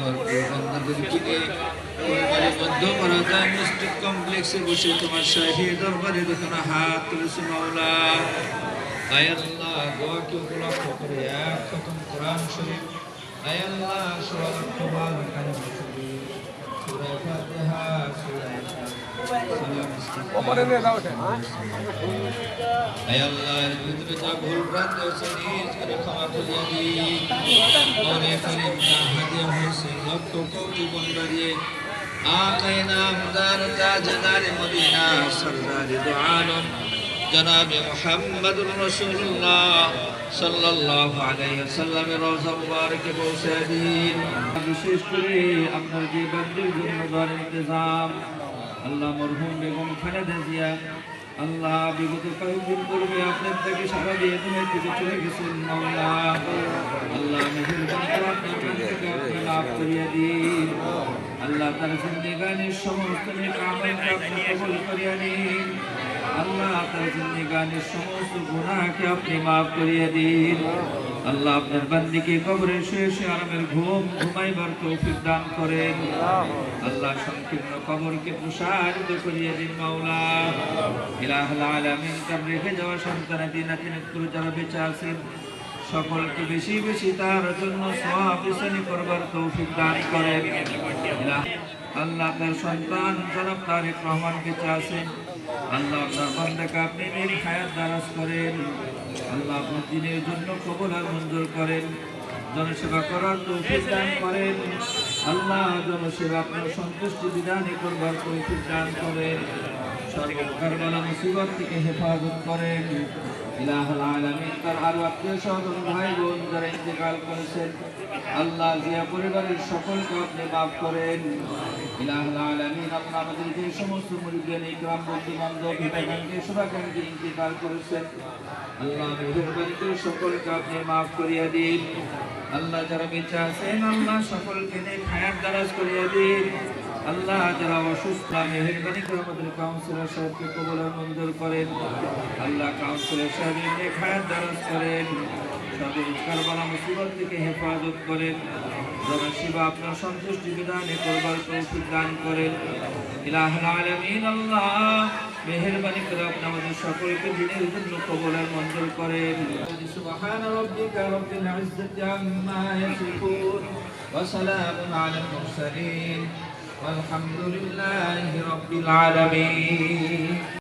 তোমার বান্দাদেরকে নিয়ে পরিবারে মধ্যপাড়া মিস্টেক কমপ্লেক্সে বসে তোমার শাহী দরবারে যখন হাত তুলেছে মাওলা, আয় আল্লাহ দোয়াকে উপলক্ষ করে এক খতম কোরআন শরীফ, আয় আল্লাহ সূরা আল-কুরআন কারিম শরীফ, সূরা ফাতিহা, সূরা ওপরে নিয়ে যাও। আয় আল্লাহ এর ভিতরে যা ভুল ভ্রান্তি হয়েছে নিজ করে ক্ষমা করিয়া দিন। মনে করিম যা হাদিয়া হয়েছে লক্ষ কোটি গুণ বাড়িয়ে آقای نامدار تاجدار مدینہ سردار دو عالم جناب محمد رسول اللہ صلی اللہ علیہ وسلم روزہ مبارک পৌঁছে দিন। বিশেষ করে আপনার যে বান্দির জন্য দোয়ার ইন্তজাম আল্লাহ মরহুম বেগম খালেদা জিয়া, আল্লাহ বিগত কয়েকদিন পূর্বে আপনার থেকে সারা দিয়ে দুনিয়া থেকে চলে গেছেন মাওলা, আল্লাহ মেহেরবানি করে আপনার বান্দাকে আপনি মাফ করিয়া দিন। আল্লাহ তার জিন্দেগানির সমস্ত নেক আমলকে আপনি কবুল করিয়া নিন। আল্লাহ তার জিন্দেগানির সমস্ত গুনাহকে আপনি মাফ করিয়া দিন। আল্লাহ আপনার বান্দিকে কবরে শুয়ে শুয়ে আরামের ঘুমাইবার তৌফিক দান করেন। আল্লাহ সংকীর্ণ কবরকে প্রসারিত করিয়া দিন মাওলা। ইলাহুল আলামিন তার রেখে যাওয়া সন্তানাদি নাতি-নাতনি যারা বেঁচে আছেন সকলকে বেশি বেশি তার জন্য সওয়াব হাসিল করবার তৌফিক দান করেন। আল্লাহ তার সন্তান জনাব তারেক রহমান বেঁচে আছেন, আল্লাহ আপনার বান্দাকে আপনি নেক হায়াত দারাজ করেন। আল্লাহ আপনার দিনের জন্য কবুল আর মঞ্জুর করেন, জনসেবা করার তৌফিক দান করেন। আল্লাহ জনসেবা আপনার সন্তুষ্টি বিধানে করবার তৌফিক দান করেন। সর্বপ্রকার বালা মুসিবত থেকে হেফাজত করেন। ইলাহুল আলামিন তার আরো আত্মীয় স্বজন ভাই বোন যারা ইন্তেকাল করেছেন আল্লাহ জিয়া পরিবারের সকলকে আপনি মাফ করেন। ইলাহুল আলামিন আল্লাহ আমাদের যে সমস্ত মুরিদান ইকরাম বন্ধু বান্ধব হিতাকাঙ্ক্ষী শুভাকাঙ্ক্ষী ইন্তেকাল করেছেন আল্লাহ মেহেরবানি করে সকলকে আপনি মাফ করিয়া দিন। আল্লাহ যারা বেঁচে আছেন আল্লাহ সকলকে নেক হায়াত দারাজ করিয়া দিন। আল্লাহ যারা অসুস্থ মেহেরবানি করে আমাদের কাউন্সিলর সাহেবকে কবুল আর মঞ্জুর করেন। আল্লাহ কাউন্সিলর সাহেবের নেক হায়াত দারাজ করেন, সর্বপ্রকার বালা মুসিবত থেকে হেফাজত করেন, জনসেবা আপনার সন্তুষ্টি বিধানে করবার তৌফিক দান করেন। ইলাহুল আলামিন আল্লাহ মেহেরবানি করে আপনি আমাদের সকলকে দিনের জন্য কবুল আর মঞ্জুর করেন। সুবহান রাব্বিকা রাব্বিল ইজ্জাতি আম্মা ইয়াসিফুন ওয়া সালামুন আলাল মুরসালিন والحمد لله رب العالمين।